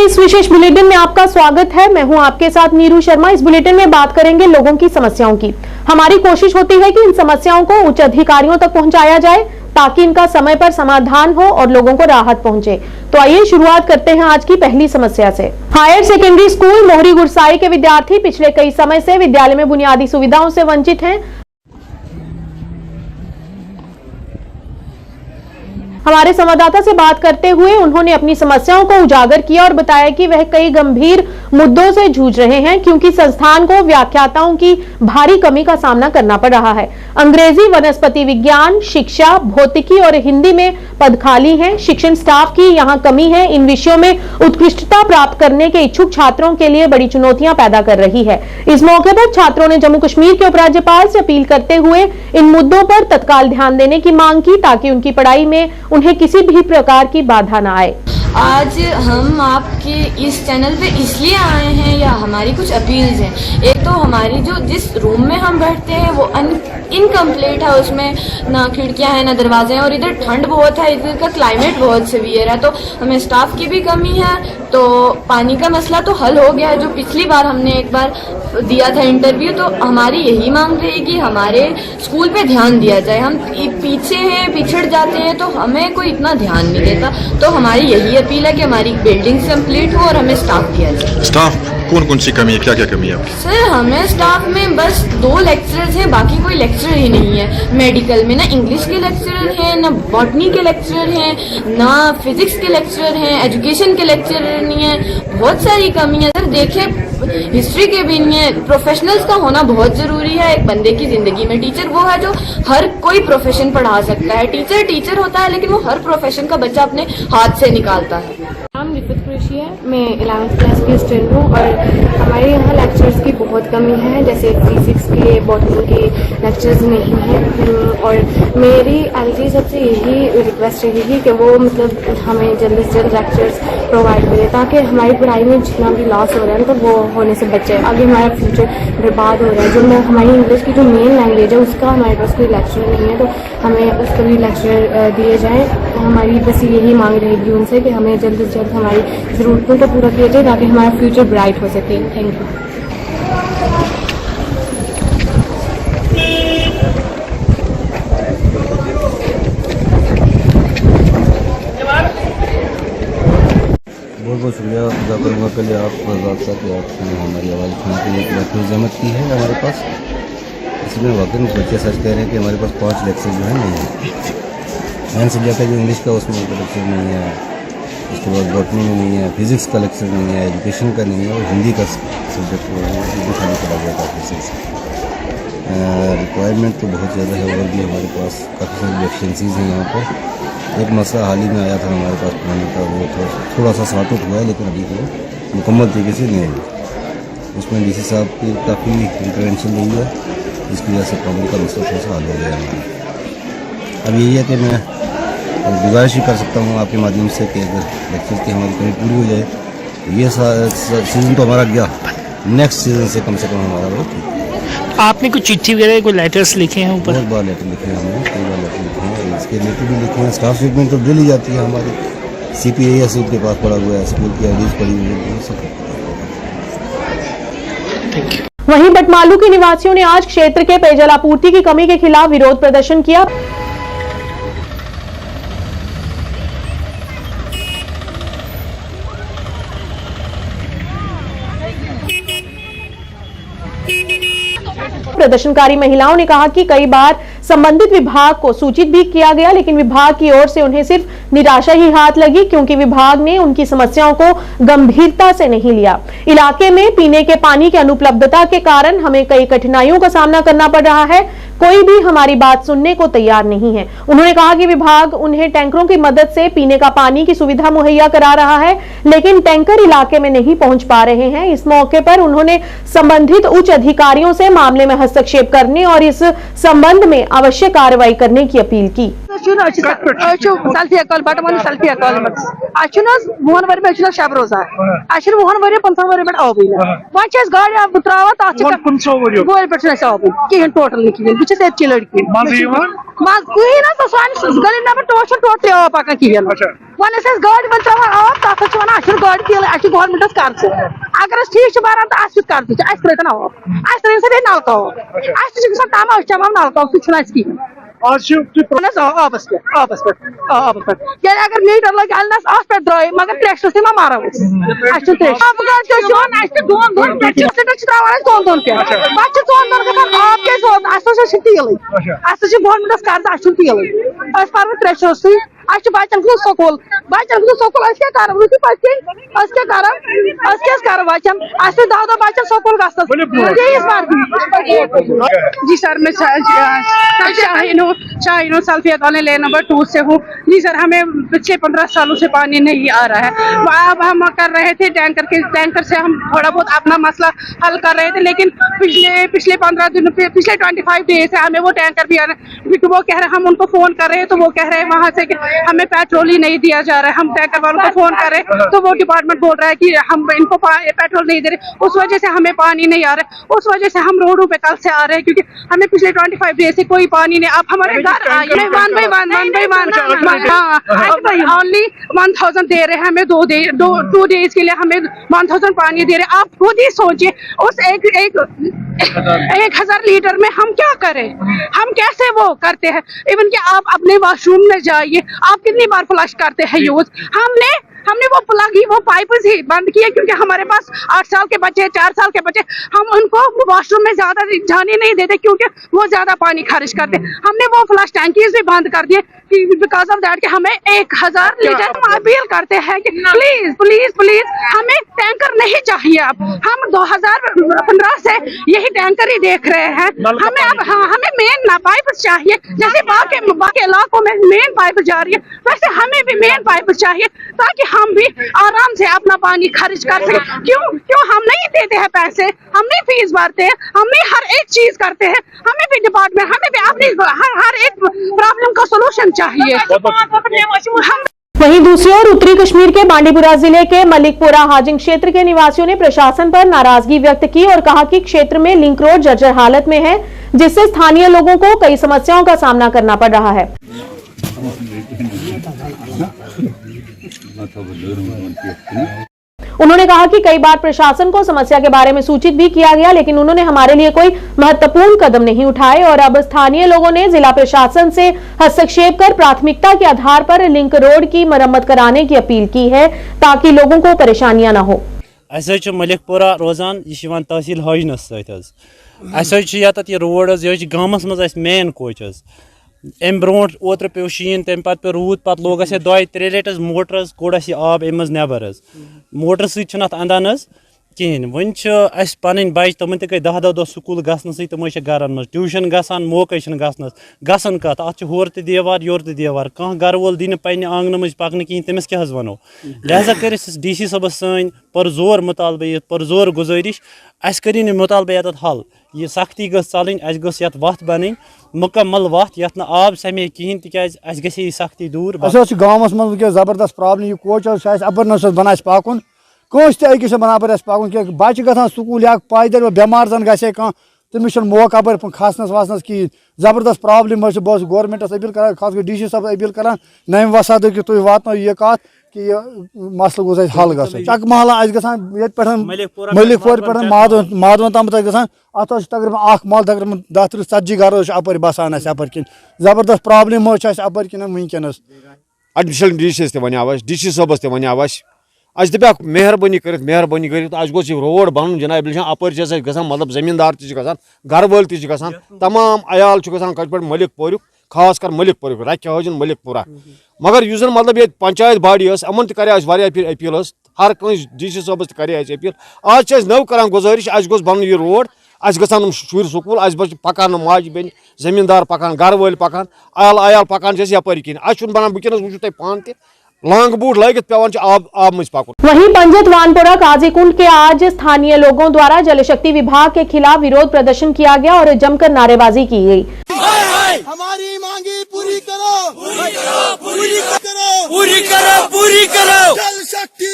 के इस विशेष बुलेटिन में आपका स्वागत है। मैं हूं आपके साथ नीरू शर्मा। इस बुलेटिन में बात करेंगे लोगों की समस्याओं की। हमारी कोशिश होती है कि इन समस्याओं को उच्च अधिकारियों तक पहुंचाया जाए ताकि इनका समय पर समाधान हो और लोगों को राहत पहुंचे। तो आइए शुरुआत करते हैं आज की पहली समस्या से। हायर सेकेंडरी स्कूल मोहरी गुरसाई के विद्यार्थी पिछले कई समय से विद्यालय में बुनियादी सुविधाओं से वंचित हैं। हमारे संवाददाता से बात करते हुए उन्होंने अपनी समस्याओं को उजागर किया और बताया कि वह कई गंभीर मुद्दों से जूझ रहे हैं क्योंकि संस्थान को व्याख्याताओं की भारी कमी का सामना करना पड़ रहा है। अंग्रेजी, वनस्पति विज्ञान, शिक्षा, भौतिकी और हिंदी में पद खाली हैं। शिक्षण स्टाफ की यहाँ कमी है। इन विषयों में उत्कृष्टता प्राप्त करने के इच्छुक छात्रों के लिए बड़ी चुनौतियां पैदा कर रही है। इस मौके पर छात्रों ने जम्मू कश्मीर के उपराज्यपाल से अपील करते हुए इन मुद्दों पर तत्काल ध्यान देने की मांग की ताकि उनकी पढ़ाई में उन्हें किसी भी प्रकार की बाधा न आए। आज हम आपके इस चैनल पे इसलिए आए हैं या हमारी कुछ अपील्स हैं। एक तो हमारी जो जिस रूम में हम बैठते हैं वो इनकम्प्लीट है, उसमें ना खिड़कियां हैं ना दरवाजे हैं और इधर ठंड बहुत है, इधर का क्लाइमेट बहुत सीवियर है, तो हमें स्टाफ की भी कमी है। तो पानी का मसला तो हल हो गया है, जो पिछली बार हमने एक बार दिया था इंटरव्यू, तो हमारी यही मांग रहेगी हमारे स्कूल पे ध्यान दिया जाए। हम पीछे हैं, पिछड़ जाते हैं तो हमें कोई इतना ध्यान नहीं देता। तो हमारी यही अपील है कि हमारी बिल्डिंग कंप्लीट हो और हमें स्टाफ दिया जाए। स्टाफ कौन कौन सी कमी है, क्या क्या कमी है? सर हमें स्टाफ में बस 2 लेक्चरर्स हैं, बाकी कोई लेक्चरर ही नहीं है। मेडिकल में ना इंग्लिश के लेक्चरर हैं, ना बॉटनी के लेक्चरर हैं, ना फिजिक्स के लेक्चरर हैं, एजुकेशन के लेक्चरर नहीं है। बहुत सारी कमी है सर। देखिए हिस्ट्री के भी नहीं है। प्रोफेशनल्स का होना बहुत जरूरी है एक बंदे की जिंदगी में। टीचर वो है जो हर कोई प्रोफेशन पढ़ा सकता है। टीचर होता है लेकिन वो हर प्रोफेशन का बच्चा अपने हाथ से निकालता है। नाम रिफत कुरैशी है। मैं 11th क्लास की स्टूडेंट हूँ और हमारे यहाँ लेक्चर्स की बहुत कमी है। जैसे फिजिक्स के, बॉटनी के लेक्चर्स नहीं हैं और मेरी एलजी सबसे यही रिक्वेस्ट रहेगी कि वो मतलब हमें जल्द से जल्द लेक्चर्स प्रोवाइड करें ताकि हमारी पढ़ाई में जितना भी लॉस हो रहा है तो वो होने से बचे। आगे हमारा फ्यूचर बर्बाद हो रहा है। जो हमारी इंग्लिश की जो मेन लैंग्वेज है उसका हमारे पास कोई लेक्चर नहीं है, तो हमें उसका भी लेक्चर दिए जाए। हमारी बस यही मांग रहेगी उनसे कि हमें जल्द से जल्द हमारी ज़रूरतों को पूरा किया जाए ताकि हमारा फ्यूचर ब्राइट हो सके। Thank you. बहुत बहुत शुक्रिया अदा करूँगा कल आप साहब कि आपने हमारी आवाज़ उठाने के लिए काफ़ी जहमत की है हमारे पास। इसमें वाकई बच्चे सच कह रहे हैं कि हमारे पास 5 लेक्चर जो है नहीं है। मैंने सब्जेक्ट है जो इंग्लिश का उसमें लेक्चर नहीं है, उसके बाद बॉटनी में नहीं है, फिजिक्स का लेक्चर नहीं है, एजुकेशन का नहीं है और हिंदी का सब्जेक्ट वो है वो खाली पड़ा गया काफ़ी से। रिक्वायरमेंट तो बहुत ज़्यादा है और भी हमारे पास काफ़ी सारी डेफिशेंसीज़ हैं यहाँ पर। एक मसला हाल ही में आया था हमारे पास पानी का, वो थोड़ा सा सॉर्ट आउट हुआ है लेकिन अभी वो मुकम्मल तरीके से नहीं है। उसमें डीसी साहब की काफ़ी इंटरवेंशन रही है जिसकी वजह से पानी का मसला थोड़ा सा हल हो गया हमारा। अब यही है कि मैं गुजारिश ही कर सकता हूँ आपके माध्यम से कि अगर लेक्चर की हमारी कमी पूरी हो जाए तो ये सीज़न तो हमारा गया, नेक्स्ट सीज़न से कम हमारा वो। आपने कुछ चिट्ठी वगैरह कोई लेटर्स लिखे हैं ऊपर? बहुत बार लेटर लिखे हैं हमने, कई बार लेटर लिखे हैं। इसके रिलेटेड भी लिखे हैं। स्टाफ स्टेटमेंट तो डेली जाती है हमारी, CPAS के पास पड़ा हुआ है, स्कूल की आईडीज पड़ी हुई है, सब। वहीं बटमालू के निवासियों ने आज क्षेत्र के पेयजल आपूर्ति की कमी के खिलाफ विरोध प्रदर्शन किया। प्रदर्शनकारी महिलाओं ने कहा कि कई बार संबंधित विभाग को सूचित भी किया गया लेकिन विभाग की ओर से उन्हें सिर्फ निराशा ही हाथ लगी क्योंकि विभाग ने उनकी समस्याओं को गंभीरता से नहीं लिया। इलाके में पीने के पानी की अनुपलब्धता के कारण हमें कई कठिनाइयों का सामना करना पड़ रहा है। कोई भी हमारी बात सुनने को तैयार नहीं है। उन्होंने कहा कि विभाग उन्हें टैंकरों की मदद से पीने का पानी की सुविधा मुहैया करा रहा है लेकिन टैंकर इलाके में नहीं पहुंच पा रहे हैं। इस मौके पर उन्होंने संबंधित उच्च अधिकारियों से मामले में हस्तक्षेप करने और इस संबंध में आवश्यक कार्रवाई करने की अपील की। सल्फिया कॉल बटमन सल्फिया कॉल वुहन वर मे शब रोजान वुहन वर 15 वर पे आबी वह गाड़ी त्रा गोल पे आबी कहें टोटल कहें लड़की कहीं ना तो गली नंबर टोटल आब पकान कहें वन गाड़ी वो त्रा आब तथा वन गाड़ी तेल गवर्नमेंटस कर्ज अगर ठीक बरान तो कर्ज त्रेन आब त्रेन सा नलका तम चमान नलका सह कहें आबस पे अगर मीटर लगे अलनस अत पे द्राय मगर प्रेशर से मारा दोन पे आब क्या तेल गवर्नमेंटस कर्ज तेल पर प्रेशर सी बचन खुद स्कूल क्या कर बचन 10 बचन स्कूल जी सर मैं शाहीनो सल्फिया कॉलोनी लेन नंबर 2 से हूँ। जी सर हमें पिछले 15 सालों से पानी नहीं आ रहा है। अब हम कर रहे थे टैंकर से हम थोड़ा बहुत अपना मसला हल कर रहे थे, लेकिन पिछले 15 दिन पिछले 25 डेज से हमें वो टैंकर भी आ रहे, वो कह रहे हम उनको फोन कर रहे हैं तो वो कह रहे हैं वहाँ से कि हमें पेट्रोल ही नहीं दिया जा रहा है। हम टैंकर वालों को फोन कर रहे हैं तो वो डिपार्टमेंट बोल रहा है कि हम इनको पेट्रोल नहीं दे रहे, उस वजह से हमें पानी नहीं आ रहा है। उस वजह से हम रोडों पे कल से आ रहे हैं क्योंकि हमें पिछले 25 डेज से कोई पानी नहीं। आप हमारे घर आइए, 1 by 1 ओनली 1000 दे रहे हैं हमें 2 डेज के लिए हमें 1000 पानी दे रहे हैं। आप खुद ही सोचिए उस 1000 लीटर में हम क्या करें, हम कैसे वो करते हैं। इवन कि आप अपने वॉशरूम में जाइए, आप कितनी बार फ्लश करते हैं यूज। हमने वो प्लग ही वो पाइप ही बंद किए क्योंकि हमारे पास 8 साल के बच्चे 4 साल के बच्चे, हम उनको वॉशरूम में ज्यादा जाने नहीं देते क्योंकि वो ज्यादा पानी खर्च करते। हमने वो फ्लश टैंकीज भी बंद कर दिए बिकॉज ऑफ दैट कि हमें 1000 लीटर अपील करते हैं कि प्लीज प्लीज प्लीज हमें टैंकर नहीं चाहिए। अब हम 2015 से यही टैंकर ही देख रहे हैं। हमें अब हमें मेन पाइप चाहिए, जैसे बाकी इलाकों में मेन पाइप जा रही है वैसे हमें भी मेन पाइप चाहिए ताकि हम भी आराम से अपना पानी खर्च कर सके। क्यों हम नहीं देते हैं पैसे, हम नहीं फीस भरते हैं, हम नहीं हर एक चीज करते हैं। हमें भी डिपार्टमेंट हमें भी अपनी हर एक प्रॉब्लम का सोल्यूशन चाहिए। वहीं दूसरी ओर उत्तरी कश्मीर के बांडीपुरा जिले के मलिकपुरा हाजिंग क्षेत्र के निवासियों ने प्रशासन पर नाराजगी व्यक्त की और कहा कि क्षेत्र में लिंक रोड जर्जर हालत में है, जिससे स्थानीय लोगों को कई समस्याओं का सामना करना पड़ रहा है। उन्होंने कहा कि कई बार प्रशासन को समस्या के बारे में सूचित भी किया गया, लेकिन उन्होंने हमारे लिए कोई महत्वपूर्ण कदम नहीं उठाए और अब स्थानीय लोगों ने जिला प्रशासन से हस्तक्षेप कर प्राथमिकता के आधार पर लिंक रोड की मरम्मत कराने की अपील की है ताकि लोगों को परेशानियां न हो। मलिकपुरा रोजान यह तहसील हाजनस सत रोड गामस मज मेन कोच अम ब्रो ओत्र पे शीन तम पे रूद पे लोग 2-3 लट मोटर कोड़ आब अम नबर मोटर सत अंदान कहें वन पन बच तम गई 10 दह स्कूल गसन तम घर मज ट्यूशन गसान मौके गसन कत अत होर देवार योर देवार कह गर वोल दी पे आंगन मज पकन कहें तमिस क्या वनो लिहाजा कर DC सबस सन पुरजोर मुतालबे पुरजोर गुजारिश अस करी मुतालबे ये हल यह सख्ती गल चलन अस ये वत बन मुकम्मल वत ये आब समे कहें तिकाज अस गई सख्ती दूर गाँवस मज जबरदस्त प्रॉब्लम यह कोच अपर बना पकन कस तकिस बना अपर पकन क्या बच्चे गसान स्कूल या पैदल बेमार जन गे कह तमिस मौका अपर खसनस वसनस कहें जबरदस्त प्रॉब्लम बस गवर्नमेंटस अपील कर खास कर DC सब अपील कर नम वसाद कि तुम वातो यह कत कि यह मसल गोस हल ग चक महला पे मलिकपुर पे माधवन तम ग अत तकरीबन महल तकरीबन 10-30 घर अपर बसान अपर किन जबरदस्त प्रॉब्लम अपर किन वनकस एडिशनल DC सबस वन अस दप मेहरबानी कर गोस रोड बन जनाब अपर ग मतलब जमींदार घर वाल ग तमाम अयाल कट पे मलिकपुर खास कर मलिकपुर रक्या हाजिन मलिकपुरा मगर युस मतलब ये पंचायत बॉडी अमन तक अपील हर कंस DC सबस करे अपील आज नव कर गुजारिश अस गोस बन यह रोड अस गन शुर स्कूल अस पकान माज बेन जमींदार पकान घर वाल पकान अयाल पकान यपर कहें अस बनान वनकस वो तुम पान लांग बूट लगित पे आब मज पकन। वहीं पंजत वानपुरा काजीकुंड के आज स्थानीय लोगों द्वारा जल शक्ति विभाग के खिलाफ विरोध प्रदर्शन किया गया और जमकर नारेबाजी की गई। हमारी मांगे पूरी करो, पूरी करो, पूरी करो। जल शक्ति,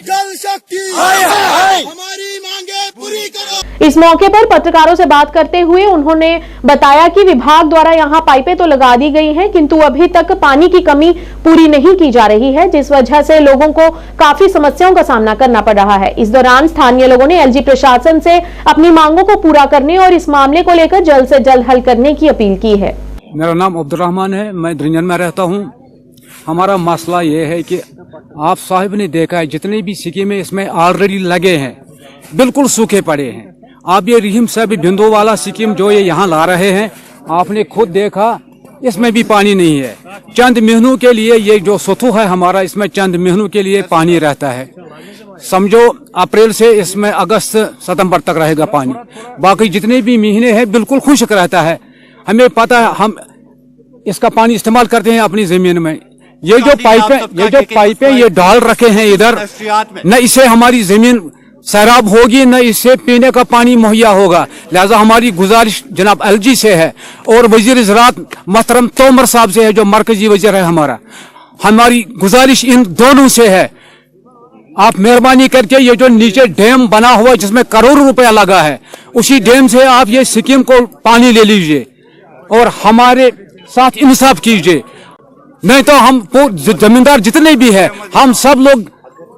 जल शक्ति, हमारी मांगे पूरी करो। इस मौके पर पत्रकारों से बात करते हुए उन्होंने बताया कि विभाग द्वारा यहां पाइपें तो लगा दी गई हैं, किंतु अभी तक पानी की कमी पूरी नहीं की जा रही है, जिस वजह से लोगों को काफी समस्याओं का सामना करना पड़ रहा है। इस दौरान स्थानीय लोगों ने एलजी प्रशासन से अपनी मांगों को पूरा करने और इस मामले को लेकर जल्द से जल्द हल करने की अपील की है। मेरा नाम अब्दुर्रहमान है, मैं द्रिंजन में रहता हूं। हमारा मसला ये है कि आप साहिब ने देखा है जितने भी स्कीमें इसमें ऑलरेडी लगे हैं बिल्कुल सूखे पड़े हैं। आप ये रहीम साहब बिंदु वाला स्कीम जो ये यहाँ ला रहे हैं, आपने खुद देखा इसमें भी पानी नहीं है। चंद महीनों के लिए ये जो सतु है हमारा, इसमें चंद महीनों के लिए पानी रहता है। समझो अप्रैल से इसमें अगस्त सितंबर तक रहेगा पानी, बाकी जितने भी महीने हैं बिल्कुल खुश्क रहता है। हमें पता है, हम इसका पानी इस्तेमाल करते हैं अपनी जमीन में। ये जो पाइपें ये डाल रखे हैं इधर, न इससे हमारी जमीन सैराब होगी, न इससे पीने का पानी मुहैया होगा। लिहाजा हमारी गुजारिश जनाब एलजी से है और वजीर ज़राअत मोहतरम तोमर साहब से है, जो मरकजी वजीर है हमारा। हमारी गुजारिश इन दोनों से है, आप मेहरबानी करके ये जो नीचे डैम बना हुआ जिसमें करोड़ों रुपया लगा है, उसी डैम से आप ये स्कीम को पानी ले लीजिए और हमारे साथ इंसाफ कीजिए। नहीं तो हम जमींदार जितने भी हैं, हम सब लोग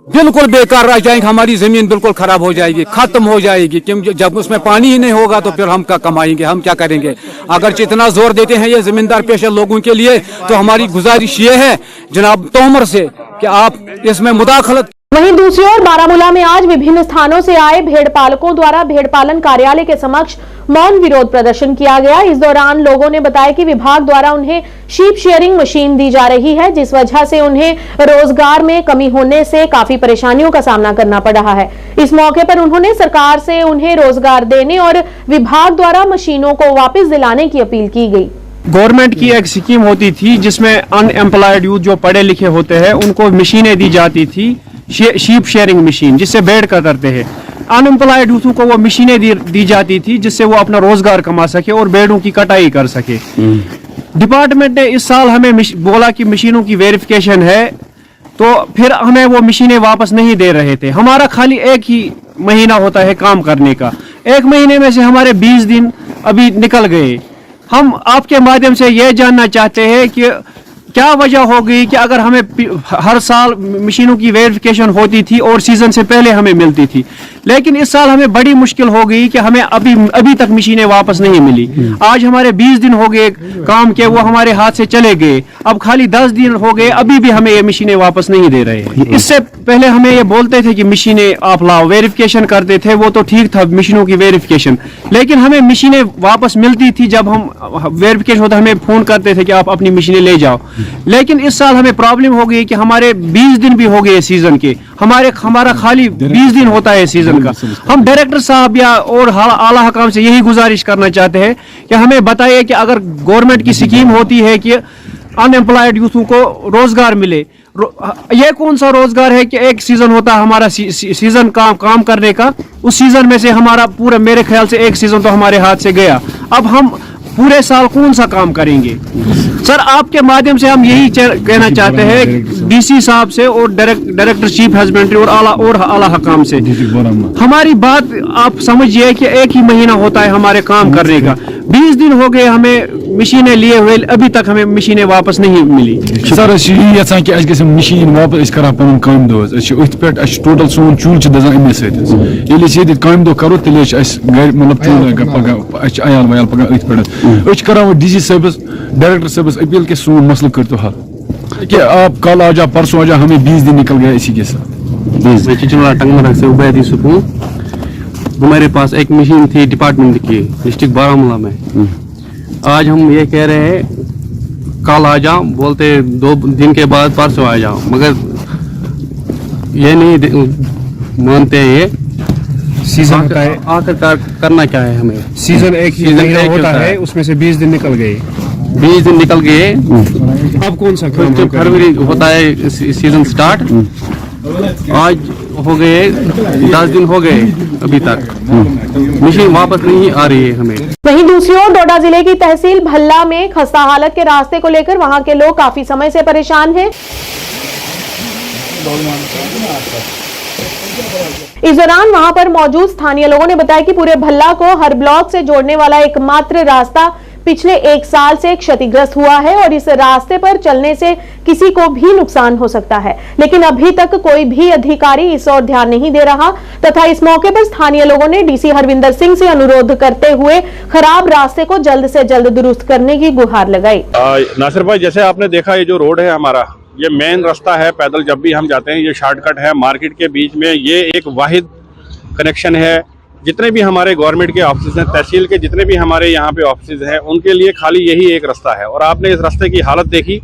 बिल्कुल बेकार रह जाएंगे। हमारी जमीन बिल्कुल खराब हो जाएगी, खत्म हो जाएगी, क्योंकि जब उसमें पानी ही नहीं होगा तो फिर हम क्या कमाएंगे, हम क्या करेंगे। अगर इतना जोर देते हैं ये जमींदार पेशा लोगों के लिए, तो हमारी गुजारिश ये है जनाब तोमर से कि आप इसमें मुदाखलत। वहीं दूसरी ओर बारामूला में आज विभिन्न स्थानों से आए भेड़ पालकों द्वारा भेड़ पालन कार्यालय के समक्ष मौन विरोध प्रदर्शन किया गया। इस दौरान लोगों ने बताया कि विभाग द्वारा उन्हें शीप शेयरिंग मशीन दी जा रही है, जिस वजह से उन्हें रोजगार में कमी होने से काफी परेशानियों का सामना करना पड़ रहा है। इस मौके पर उन्होंने सरकार से उन्हें रोजगार देने और विभाग द्वारा मशीनों को वापस दिलाने की अपील की गई। गवर्नमेंट की एक स्कीम होती थी जिसमें अनएम्प्लॉयड यूथ जो पढ़े लिखे होते हैं उनको मशीनें दी जाती थी, शीप शेयरिंग मशीन, जिससे भेड़ कतरते हैं। अनएम्प्लॉयड यूथों को वो मशीनें दी जाती थी जिससे वो अपना रोजगार कमा सके और भेड़ों की कटाई कर सके। डिपार्टमेंट ने इस साल हमें बोला कि मशीनों की वेरिफिकेशन है, तो फिर हमें वो मशीनें वापस नहीं दे रहे थे। हमारा खाली एक ही महीना होता है काम करने का, एक महीने में से हमारे 20 दिन अभी निकल गए। हम आपके माध्यम से यह जानना चाहते हैं कि क्या वजह हो गई कि अगर हमें हर साल मशीनों की वेरिफिकेशन होती थी और सीजन से पहले हमें मिलती थी, लेकिन इस साल हमें बड़ी मुश्किल हो गई कि हमें अभी तक मशीनें वापस नहीं मिली। आज हमारे 20 दिन हो गए काम के, वो हमारे हाथ से चले गए। अब खाली 10 दिन हो गए, अभी भी हमें ये मशीनें वापस नहीं दे रहे हैं। इससे पहले हमें ये बोलते थे कि मशीनें आप लाओ, वेरिफिकेशन करते थे, वो तो ठीक था मशीनों की वेरिफिकेशन, लेकिन हमें मशीनें वापस मिलती थी। जब हम वेरिफिकेशन होता हमें फोन करते थे कि आप अपनी मशीनें ले जाओ। लेकिन इस साल हमें प्रॉब्लम हो गई कि हमारे 20 दिन भी हो गए सीजन के, हमारा खाली 20 दिन होता है सीजन का। हम डायरेक्टर साहब या और आला हकाम से यही गुजारिश करना चाहते हैं कि हमें बताइए कि अगर गवर्नमेंट की स्कीम होती है कि अनएम्प्लॉयड यूथों को रोजगार मिले, ये कौन सा रोजगार है कि एक सीजन होता है हमारा सीजन काम करने का, उस सीजन में से हमारा पूरा, मेरे ख्याल से एक सीजन तो हमारे हाथ से गया। अब हम पूरे साल कौन सा काम करेंगे। सर, आपके माध्यम से हम यही कहना चाहते हैं डीसी साहब से और डायरेक्टर चीफ हस्बेंड्री और आला हकाम से, हमारी बात आप समझिए कि एक ही महीना होता है हमारे काम करने का। 20 दिन हो गए हमें मशीनें लिए हुए, अभी तक हमें मशीनें वापस नहीं मिली। सर यह मशीन वापस करान काम दो टोटल सोन चूल दजान अमे सत काम दो करो तेल मतलब चूल अयाल वयाल पकान अथ पे डीसी साहबस डायरेक्टर साहबस अपील के सोन मसल कर तो हल कि आप कल आ जाओ, परसों आ जाओ, हमें 20 दिन निकल गया इसी के साथ। टंगमरग से उबैदी सुकून, हमारे पास एक मशीन थी डिपार्टमेंट की डिस्ट्रिक्ट बारामूला में। आज हम ये कह रहे हैं कल आ जाओ, बोलते 2 दिन के बाद परसों आ जाओ, मगर ये नहीं मानते हैं। ये सीजन का है, आखिरकार करना क्या है हमें। सीजन एक होता है, उसमें से 20 दिन निकल गए। 20 दिन निकल गए, अब कौन सा काम? फरवरी होता है सीजन स्टार्ट, आज हो गए 10 दिन हो गए, अभी तक मशीन वापस नहीं आ रही है हमें। वहीं दूसरी ओर डोडा जिले की तहसील भल्ला में खस्ता हालत के रास्ते को लेकर वहां के लोग काफी समय से परेशान हैं। इस दौरान वहां पर मौजूद स्थानीय लोगों ने बताया कि पूरे भल्ला को हर ब्लॉक से जोड़ने वाला एकमात्र रास्ता पिछले 1 साल से क्षतिग्रस्त हुआ है और इस रास्ते पर चलने से किसी को भी नुकसान हो सकता है, लेकिन अभी तक कोई भी अधिकारी इस ओर ध्यान नहीं दे रहा तथा इस मौके पर स्थानीय लोगों ने डीसी हरविंदर सिंह से अनुरोध करते हुए खराब रास्ते को जल्द से जल्द दुरुस्त करने की गुहार लगाई। नासिर भाई, जैसे आपने देखा ये जो रोड है हमारा, ये मेन रास्ता है, पैदल जब भी हम जाते हैं ये शॉर्टकट है, मार्केट के बीच में ये एक वाहिद कनेक्शन है। जितने भी हमारे गवर्नमेंट के ऑफिस हैं, तहसील के जितने भी हमारे यहाँ पे ऑफिस हैं, उनके लिए खाली यही एक रास्ता है। और आपने इस रास्ते की हालत देखी,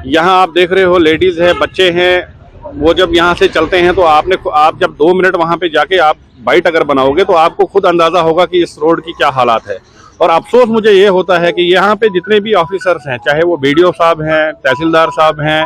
यहाँ आप देख रहे हो लेडीज़ है, बच्चे हैं, वो जब यहाँ से चलते हैं तो आप जब 2 मिनट वहाँ पे जाके आप बाइट अगर बनाओगे तो आपको खुद अंदाज़ा होगा कि इस रोड की क्या हालात है। और अफसोस मुझे ये होता है कि यहाँ पे जितने भी ऑफिसर्स हैं, चाहे वो BDO साहब हैं, तहसीलदार साहब हैं,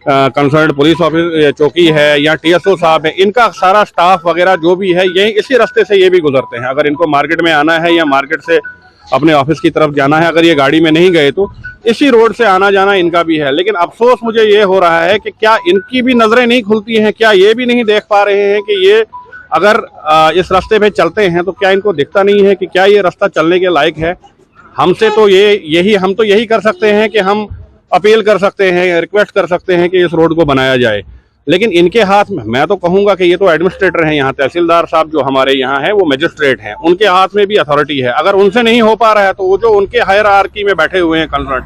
कंसर्न पुलिस ऑफिस चौकी है या TSO साहब है, इनका सारा स्टाफ वगैरह जो भी है यही इसी रास्ते से ये भी गुजरते हैं। अगर इनको मार्केट में आना है या मार्केट से अपने ऑफिस की तरफ जाना है, अगर ये गाड़ी में नहीं गए तो इसी रोड से आना जाना इनका भी है। लेकिन अफसोस मुझे ये हो रहा है कि क्या इनकी भी नजरें नहीं खुलती हैं, क्या ये भी नहीं देख पा रहे हैं कि ये अगर इस रास्ते पे चलते हैं तो क्या इनको दिखता नहीं है कि क्या ये रास्ता चलने के लायक है। हमसे तो हम तो यही कर सकते हैं कि हम अपील कर सकते हैं, रिक्वेस्ट कर सकते हैं कि इस रोड को बनाया जाए, लेकिन इनके हाथ में, मैं तो कहूँगा कि ये तो एडमिनिस्ट्रेटर हैं यहाँ, तहसीलदार साहब जो हमारे यहाँ हैं वो मजिस्ट्रेट हैं, उनके हाथ में भी अथॉरिटी है। अगर उनसे नहीं हो पा रहा है तो वो जो उनके हायरार्की में बैठे हुए हैं कंसर्न,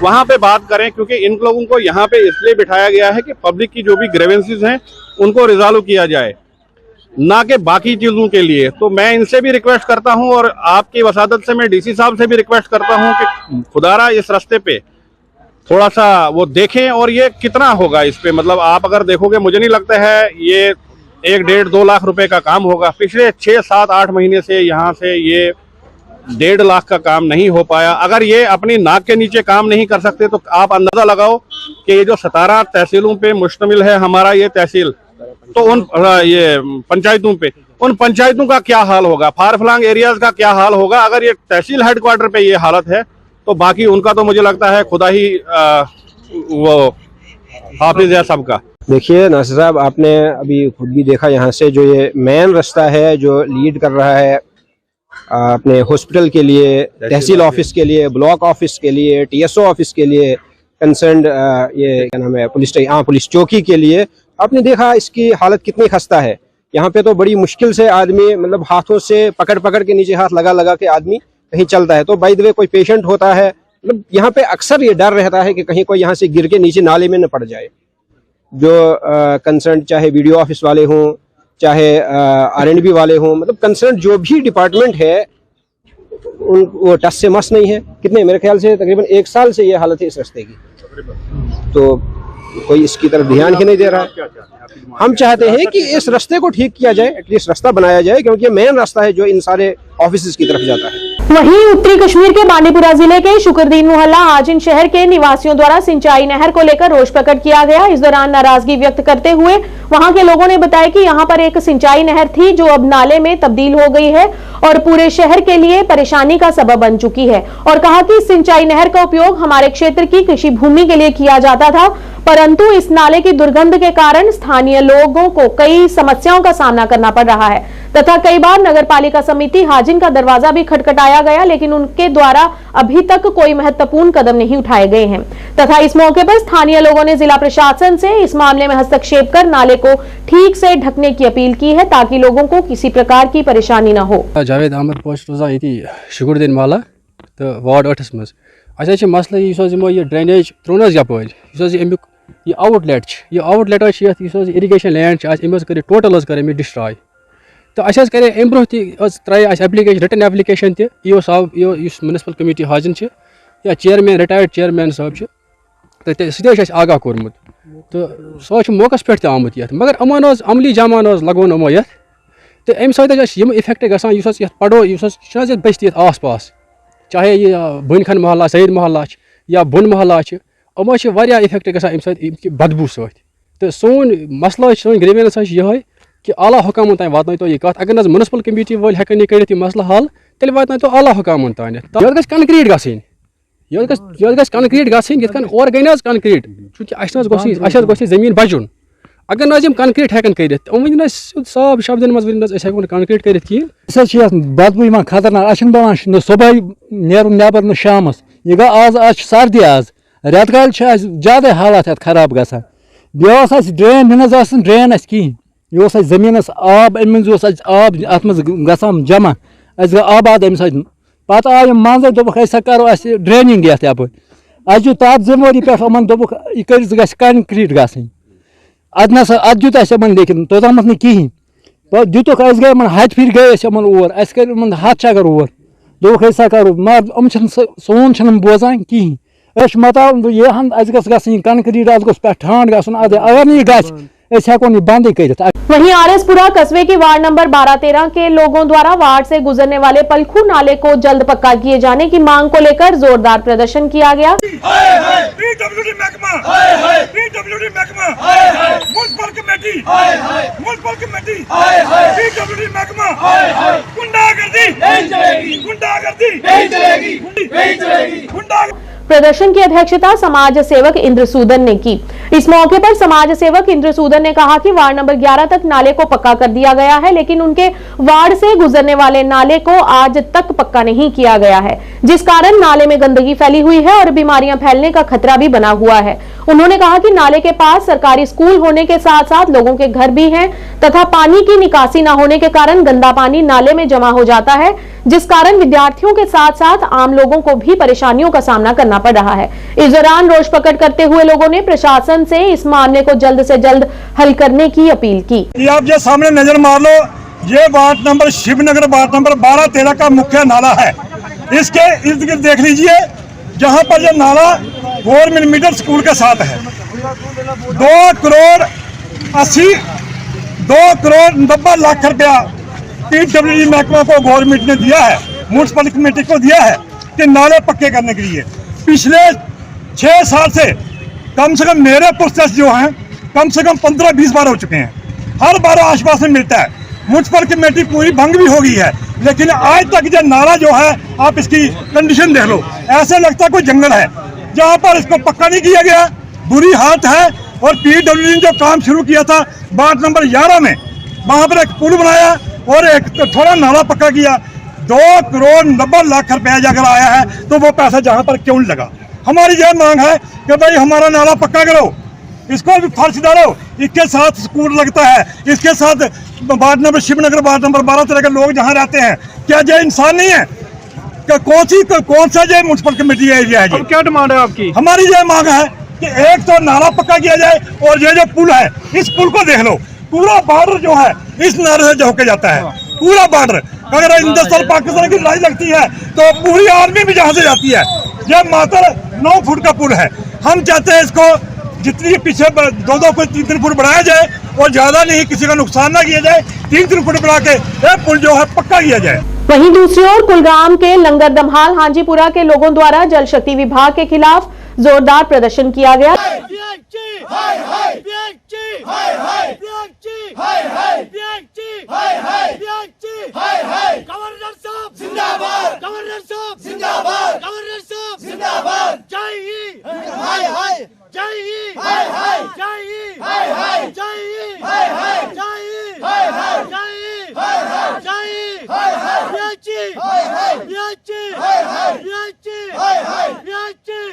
वहाँ पे बात करें, क्योंकि इन लोगों को यहाँ पे इसलिए बिठाया गया है कि पब्लिक की जो भी ग्रेवेंसेस हैं उनको रिजॉल्व किया जाए, ना कि बाकी चीज़ों के लिए। तो मैं इनसे भी रिक्वेस्ट करता हूँ और आपकी वसादत से मैं DC साहब से भी रिक्वेस्ट करता हूँ कि खुदारा इस रास्ते पे थोड़ा सा वो देखें। और ये कितना होगा इस पे, मतलब आप अगर देखोगे, मुझे नहीं लगता है ये 1-1.5-2 लाख रुपए का काम होगा। पिछले 6-7-8 महीने से यहाँ से ये 1.5 लाख का काम नहीं हो पाया। अगर ये अपनी नाक के नीचे काम नहीं कर सकते तो आप अंदाजा लगाओ कि ये जो 17 तहसीलों पे मुश्तमिल है हमारा ये तहसील, तो उन ये पंचायतों पे, उन पंचायतों का क्या हाल होगा, फार फ्लंग एरियाज का क्या हाल होगा। अगर ये तहसील हेडक्वार्टर पे ये हालत है तो बाकी उनका तो मुझे लगता है खुदा ही वो हाफिज है सबका। देखिए नासिर साहब, आपने अभी खुद भी देखा यहाँ से जो ये मेन रास्ता है जो लीड कर रहा है अपने हॉस्पिटल के लिए, तहसील ऑफिस के लिए, ब्लॉक ऑफिस के लिए, TSO ऑफिस के लिए, कंसर्न ये क्या नाम है पुलिस चौकी के लिए, आपने देखा इसकी हालत कितनी खस्ता है। यहाँ पे तो बड़ी मुश्किल से आदमी, मतलब हाथों से पकड़ के नीचे हाथ लगा के आदमी कहीं चलता है। तो बाय द वे कोई पेशेंट होता है, मतलब यहाँ पे अक्सर ये डर रहता है कि कहीं कोई यहाँ से गिर के नीचे नाले में न पड़ जाए। जो कंसर्न चाहे BDO ऑफिस वाले हों, चाहे R&B वाले हों, मतलब कंसर्न जो भी डिपार्टमेंट है वो टस से मस नहीं है। कितने, मेरे ख्याल से तकरीबन 1 साल से ये हालत है इस रास्ते की, तो कोई इसकी तरफ ध्यान ही नहीं दे रहा है। हम चाहते हैं कि इस रास्ते को ठीक किया जाए, एटलीस्ट रास्ता बनाया जाए, क्योंकि मेन रास्ता है जो इन सारे ऑफिस की तरफ जाता है। वहीं उत्तरी कश्मीर के बांडीपुरा जिले के शुक्रदीन मोहल्ला आजिन शहर के निवासियों द्वारा सिंचाई नहर को लेकर रोष प्रकट किया गया। इस दौरान नाराजगी व्यक्त करते हुए वहां के लोगों ने बताया कि यहां पर एक सिंचाई नहर थी जो अब नाले में तब्दील हो गई है और पूरे शहर के लिए परेशानी का सबब बन चुकी है, और कहा कि सिंचाई नहर का उपयोग हमारे क्षेत्र की कृषि भूमि के लिए किया जाता था, परंतु इस नाले की दुर्गंध के कारण स्थानीय लोगों को कई समस्याओं का सामना करना पड़ रहा है तथा कई बार नगर पालिका समिति हाजिन का दरवाजा भी खटखटाया गया, लेकिन उनके द्वारा अभी तक कोई महत्वपूर्ण कदम नहीं उठाए गए हैं तथा इस मौके पर स्थानीय लोगों ने जिला प्रशासन से इस मामले में हस्तक्षेप कर नाले को ठीक से ढकने की अपील की है ताकि लोगों को किसी प्रकार की परेशानी न हो। जावेद अहमद पोस्ट रोजा ये शुक्रदीन मोहल्ला तो वार्ड 8 मज अच्छा मसला ये ड्रेनेज त्रोन यपर ये आउटलेट इरिगेशन लैंड कर टोटल कर डिस्ट्रॉय तो अस करे अम ब्रो त्रे एप्लिकेशन रिटन एप्लिकेशन तो साहब म्यूनसिपल कमेटी हाजिन या चेयरमैन रिटायर्ड चेयरमैन साहब तो सह आगाह कोर्मुत तो सह मौकस पे आमुत ये मगर अमन अमली जमान लगन यमो ये तो अम सम इफेक्ट गसान पड़ो बस्ती आस पास चाहे यह बन मोहल्ला सईद मोहल्ला या बुन मोहल्ला अमो इफेक्ट गसान अम बदबू सत तो सोन मसला सोन ग्रेवेंस ये कि आला हुकामन तान वात तो यह कत अगर म्यूनसिपल कमेटी वाल हेकन यह कर मसला हल तेल वात तो अल्लाह हुकामन तान ये कंक्रीट गन ये कंक्रीट गन और गई ना कंक्रीट चूंकि जमीन बचुन अगर ना कंक्रीट हेकन कर वन साफ शब्दन मज हेको कंक्रीट कर बदबू खतरनाक बवान सुबह नेर नबर न शामस यह गो आज सर्दी आज रेत काल ज्यादा हालात खराब गसान बे ड्रेन ड्रेन कहें यह जमीन आब अम आब अत गसान जमा गो आबाद अम पे आय मंजे दोपक करो ड्रेनिंग ये यप तथ जिम्मेवारी पे दोपक यह कर कंक्रीट गई अत दुत लेकिन तोतम ना कहें दुतुक गए हथ फिर गए और कर हथ अगर और दोपक करो मगर सोन बोजान कहें मता यह गई कंक्रीट अत पे ठान गन अगर नहीं हेको बंद कर। वहीं आरएसपुरा कस्बे की वार्ड नंबर 12-13 के लोगों द्वारा वार्ड से गुजरने वाले पलखू नाले को जल्द पक्का किए जाने की मांग को लेकर जोरदार प्रदर्शन किया गया। प्रदर्शन की अध्यक्षता समाज सेवक इंद्रसूदन ने की। इस मौके पर समाज सेवक इंद्रसूदन ने कहा कि वार्ड नंबर 11 तक नाले को पक्का कर दिया गया है, लेकिन उनके वार्ड से गुजरने वाले नाले को आज तक पक्का नहीं किया गया है, जिस कारण नाले में गंदगी फैली हुई है और बीमारियां फैलने का खतरा भी बना हुआ है। उन्होंने कहा कि नाले के पास सरकारी स्कूल होने के साथ साथ लोगों के घर भी हैं तथा पानी की निकासी न होने के कारण गंदा पानी नाले में जमा हो जाता है, जिस कारण विद्यार्थियों के साथ साथ आम लोगों को भी परेशानियों का सामना करना पड़ रहा है। इस दौरान रोष प्रकट करते हुए लोगों ने प्रशासन से इस मामले को जल्द से जल्द हल करने की अपील की। आप जो सामने नजर मार लो, ये ward number Shivnagar ward number 12-13 का मुख्य नाला है। इसके इर्द गिर्द देख लीजिए, जहाँ पर यह नाला गवर्नमेंट मिडिल स्कूल के साथ है। 2 करोड़ 90 लाख रुपया PWD महकमा को गवर्नमेंट ने दिया है, म्यूनसिपल कमेटी को दिया है कि नाले पक्के करने के लिए। पिछले 6 साल से कम मेरे प्रोसेस जो हैं कम से कम 15-20 बार हो चुके हैं। हर बार आश्वासन मिलता है, म्यूनसिपल कमेटी पूरी भंग भी हो गई है, लेकिन आज तक जो नाला जो है, आप इसकी कंडीशन देख लो, ऐसे लगता है कोई जंगल है जहाँ पर इसको पक्का नहीं किया गया। बुरी हालत है। और PWD ने जो काम शुरू किया था वार्ड नंबर 11 में, वहाँ पर एक पुल बनाया और एक थोड़ा नाला पक्का किया। 2 करोड़ 90 लाख रुपया अगर आया है तो वो पैसा जहाँ पर क्यों नहीं लगा। हमारी यह मांग है कि भाई हमारा नाला पक्का करो, इसको भी फर्श डालो। इसके साथ स्कूल लगता है, इसके साथ ward number Shivnagar ward number 12-13 के लोग जहाँ रहते हैं, क्या ये इंसान नहीं है? कौन सा ये म्यूनसिपल कमेटी एरिया है? क्या डिमांड है आपकी? हमारी यह मांग है कि एक तो नाला पक्का किया जाए और ये जो पुल है, इस पुल को देख लो, पूरा बॉर्डर जो है इस नाले से होके जाता है। पूरा बॉर्डर अगर हिंदुस्तान पाकिस्तान की लड़ाई लगती है तो पूरी आर्मी भी जहाँ से जाती है। यह मात्र 9 फुट का पुल है। हम चाहते हैं इसको जितनी पीछे 2-2 फुट 3-3 फुट बढ़ाया जाए और ज्यादा नहीं, किसी का नुकसान ना किया जाए। 3-3 फुट बढ़ा के यह पुल जो है पक्का किया जाए। वहीं दूसरी ओर कुलगाम के लंगर दमहाल हांजीपुरा के लोगों द्वारा जल शक्ति विभाग के खिलाफ जोरदार प्रदर्शन किया गया।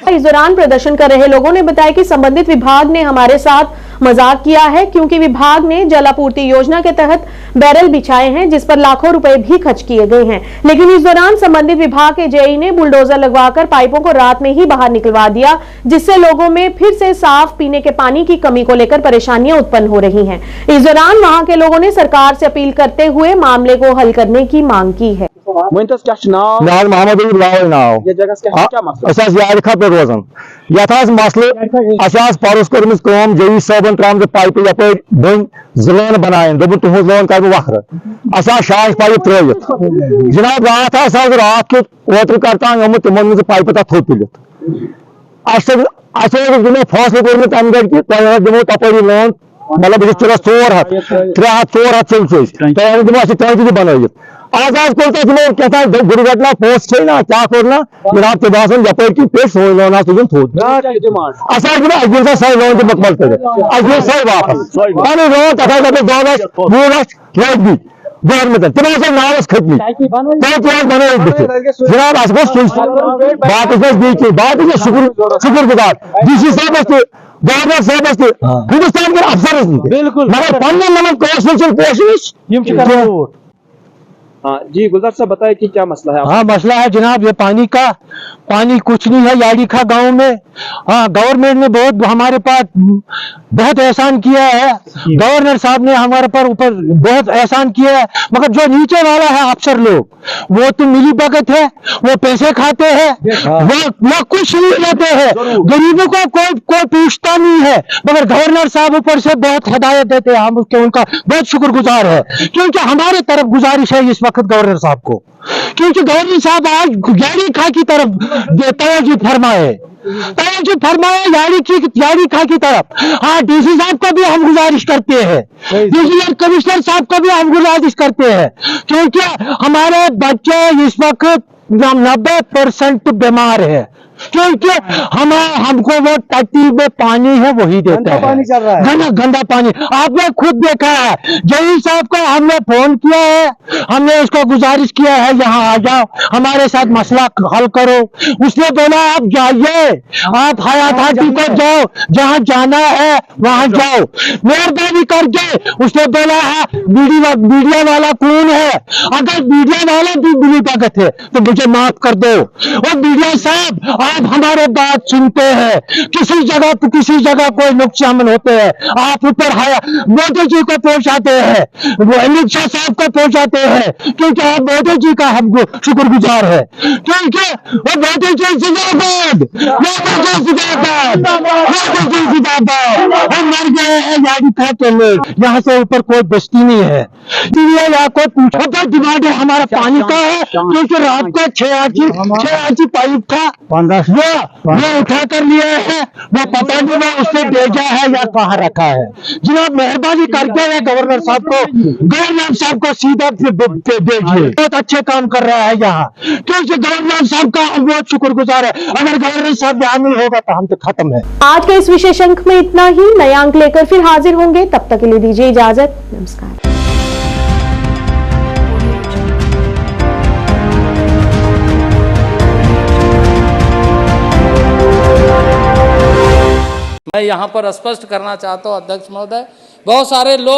इस दौरान प्रदर्शन कर रहे लोगों ने बताया कि संबंधित विभाग ने हमारे साथ मजाक किया है, क्योंकि विभाग ने जल आपूर्ति योजना के तहत बैरल बिछाए हैं जिस पर लाखों रुपए भी खर्च किए गए हैं, लेकिन इस दौरान संबंधित विभाग के जेई ने बुलडोजर लगवाकर पाइपों को रात में ही बाहर निकलवा दिया, जिससे लोगों में फिर से साफ पीने के पानी की कमी को लेकर परेशानियां उत्पन्न हो रही हैं। इस दौरान वहां के लोगों ने सरकार से अपील करते हुए मामले को हल करने की मांग की है। मोहम्मद नाव यारिखा पे रोजान ये मसल परस कर्म जई साहबन त्राम पाइप यप बन जन बनाए दोपन तुहद लोन कर वखर शाश पाइप त्रवित जनाब रात कित ओतर करता तिमन पाइप तथ थोप तुलित दिनो फैसले कर्मुत अमे गि दिमो तपरी लोन मतलब 400 300 400 दिमो 30 बनाइत आजाद कोलत क्या दुर्घटना पोस्ट ना क्या करना जनाब के बासन यप पे सोना थोद असा सही लोन मुकमल कर सही वापस पहले लोन तथा 2 लाख 2 लाख दी गवर्नमेंट तम नावस खत्म जनाब बात शुक्र गुजार DC साहब गवर्नर साहब हिंदुस्तान के अफसर मगर पे कोशिश हाँ जी गुलजार साहब बताए कि क्या मसला है? हाँ मसला है जनाब ये पानी कुछ नहीं है याड़ी खा गांव में। हाँ गवर्नमेंट ने बहुत हमारे पास बहुत एहसान किया है, गवर्नर साहब ने हमारे पर ऊपर बहुत एहसान किया है, मगर जो नीचे वाला है अफसर लोग वो तो मिली भगत है, वो पैसे खाते हैं, वो कुछ नहीं लेते हैं, गरीबों को कोई पूछता नहीं है, मगर गवर्नर साहब ऊपर से बहुत हिदायत देते हैं, हम उसके उनका बहुत शुक्रगुजार है। क्योंकि हमारे तरफ गुजारिश है इस वक्त गवर्नर साहब को, क्योंकि गवर्नर साहब आज याड़ी खा की तरफ तवज्जो फरमाए याड़ी खा की तरफ। हाँ DC साहब को भी हम गुजारिश करते हैं, DC कमिश्नर साहब को भी हम गुजारिश करते हैं, क्योंकि हमारे बच्चे इस वक्त 90% बीमार है, क्योंकि हमको वो टट्टी में पानी है वही देता है, गंदा पानी। आपने खुद देखा है, जलील साहब को हमने फोन किया है, हमने उसको गुजारिश किया है यहाँ आ जाओ हमारे साथ मसला हल करो, उसने बोला आप जाइए, आप हयात हाटी को जाओ, जहाँ जाना है वहां जाओ, मेहरबानी करके। उसने बोला है मीडिया वाला कौन है, अगर मीडिया वाला भी मिली भगत है तो मुझे माफ कर दो। और मीडिया साहब आप हमारे बात सुनते हैं, किसी जगह कोई नुकसान होते हैं आप ऊपर मोदी जी को पहुंचाते हैं, वो अमित शाह साहब को पहुंचाते हैं, क्योंकि आप मोदी जी का हमको शुक्रगुजार है, क्योंकि वो मोदी जी जिंदाबाद, हम मर गए हैं याड़ी खाते में, यहाँ से ऊपर कोई बस्ती नहीं है, या कोई पूछो तो डिमांड हमारा पानी का है, क्योंकि रात को 6 पाइप था वो उठा कर लिया है, वो पता नहीं वो उसने भेजा है या कहाँ रखा है। जनाब मेहरबानी करके है गवर्नर साहब को सीधा भेजिए, बहुत अच्छे काम कर रहा है यहाँ, क्योंकि गवर्नर साहब का हम बहुत शुक्रगुजार है, अगर गवर्नर साहब यहाँ नहीं होगा तो हम तो खत्म है। आज के इस विशेष अंक में इतना ही, नया अंक लेकर फिर हाजिर होंगे, तब तक के लिए दीजिए इजाजत, नमस्कार। मैं यहाँ पर स्पष्ट करना चाहता हूँ अध्यक्ष महोदय, बहुत सारे लोग